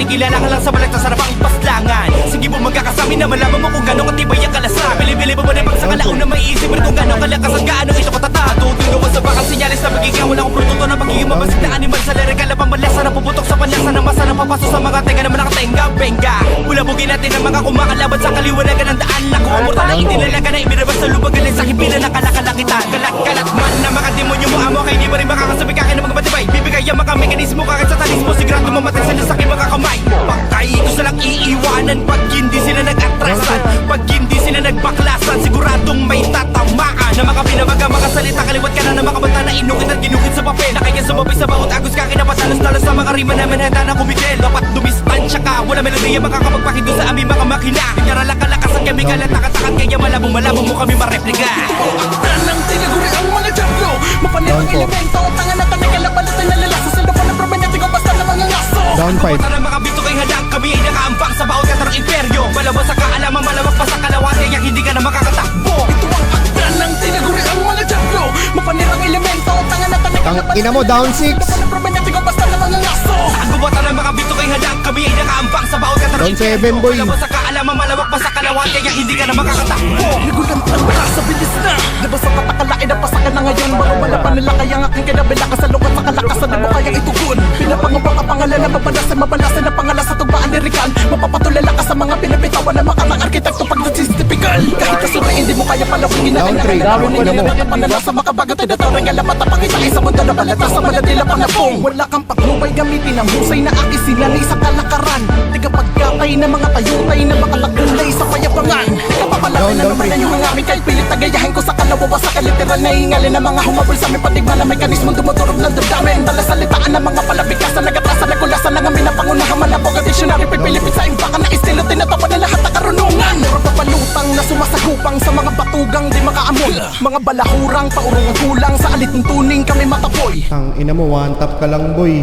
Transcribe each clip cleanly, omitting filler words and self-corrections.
makikilala ka lang sa balagtas sa napang paslangan. Sige mo magkakasami na malaman mo kung gano'ng katibay ang kalasang. Bili-bili mo ba na pag sa kalaon na may isip mo kung gano'ng kalakas ang gaano ito katata. Tutundo ko sa bakang sinyalis na magiging wala kong produkto na pagiging mabasik na animal sa lirikal na pamalasa na puputok sa panlasa na masa na papasok sa mga tenga naman nakatenga-benga. Ulabugin natin ang mga kumakalaban sa kaliwanagan ng daan na kumamurta na itinalaga na ibinabas sa lubag galing sa himpilan na kalakalakitan. Kalat-kalat man na mga demonyo mo amo kay di ba rin makakasabi kakin ng mga batibay. Bibigay ang mga mekanismo kahit sa talis mo sigurado mamatay sa lasaki mga kamay. Pagkay ko silang iiwanan pag hindi sila nag-atrasan, pag hindi sila nagbaklasan siguradong may tatamaan na mga pinabaga mga salita. Kaliwat ka na ng mga banta na inukit at ginukit sa papel na kaya sumabay sa bawat agos ka kinapatalas-talas sa mga rima namin handa na kumitil. Dapat dumistansya ka, wala melodiya makakapagpakit doon sa aming mga makina. Kunyara lang kalakas ang kemikal at takatakan kaya malabo mo kami mareplika. Aktan ng tinaguri ang mga jablo, mapanirang elemento, tangan na tanay kalabalat na nalalasa sa laban ng promenetico basta na mga ngaso. Down 5. Pagkakata ng mga bito kay hadang kami ay nakaambang sa bawat katarang imperyo. Malabas sa kaalaman, malawak pa sa kalawan kaya hindi ka na makakatakbo. Ito ang aktan ng tinaguri ang mga jablo, mapanirang elemento, tangan na tanay kalabalat Ina mo, down 6. laban ng promenetico basta na mga ngaso. Ang gubatan ng mga bito kay hadang kami ay nakaambang sa bawat katarang Down imperyo. 7, boy. Malabas sa kaalaman, malawak pa sa kalawan kaya hindi ka na makakatakbo. Nagulang tanda sa bilis na labas sa katakalain na pasakan na ngayon. Marumala pa nila kaya ang aking kinabila ka sa lukat sa kalakasan na mo kayang itugon. Pinapangabang ang pangalan na mabalasan, mabalasan na pangalan sa tugbaan lirikal. Mapapatulala ka sa mga pinabitawan ng mga arkitekto pag nagsistipikal. Kahit kasuri hindi mo kaya palawin na Down three. kailangan mo nila panala sa makabagat ay datawin nga lamat ang pakisakay sa mundo na balata sa maladila panapong. Wala kang paglubay gamitin ang husay na aki sinanay sa kalakaran. Tiga pagkatay na mga tayutay na makatakulay sa payabangan. Kapapalapin na naman na yung mga amin kahit pilit tagayahin ko sa kalawawa sa kaliteral na ingalin ng mga humabol sa aming patigma na mekanismong dumudurog ng damdamin. Tala salitaan ng mga palabikasan nagatrasan nagulasan ng amin na pangunahan manapog at dictionary pipilipit sa impakan na estilo tinatapan na lahat ng karunungan. Pero papalutang na sumasagupang sa mga batugang di makaamoy. Mga balahurang paurong ang kulang sa alituntuning kami matapoy. Tang ina mo, one tap ka lang, boy.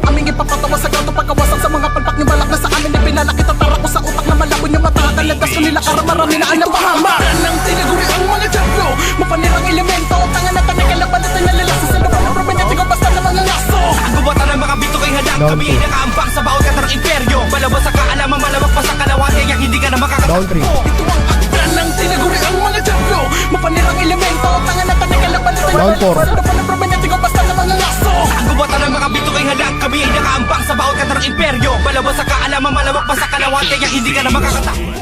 Aming ipapatawa sa gato pagkawasan sa mga palpak niyo balak na sa amin ipinalakit at tara ko sa utak na malabo niyo matakan nagdas ko nila karamarami na ang napahama. Nang tinaguri ang mga jablo, mapanirang elemento, tangan na tanay kalabalat na nalalasa sa laban ng promenetico basta na mga ngaso. Ang gubatan ng mga bito kay hadang kami ay nakaambang sa bawat katarang imperyo. Malabas sa kaalaman, malawak pa sa kalawan kaya hindi ka na Down makakatakbo. 3. Ito ang aktan ng tinaguri ang mga jablo, mapanirang elemento, tangan na tanay kalabalat na Down four. nalalasa sa laban ng promenetico basta na mga ngaso. Ang gubatan ng mga bito kay hadang kami ay nakaambang sa bawat katarang imperyo. Malabas sa kaalaman, malawak pa sa kalawan kaya hindi ka na makakatakbo.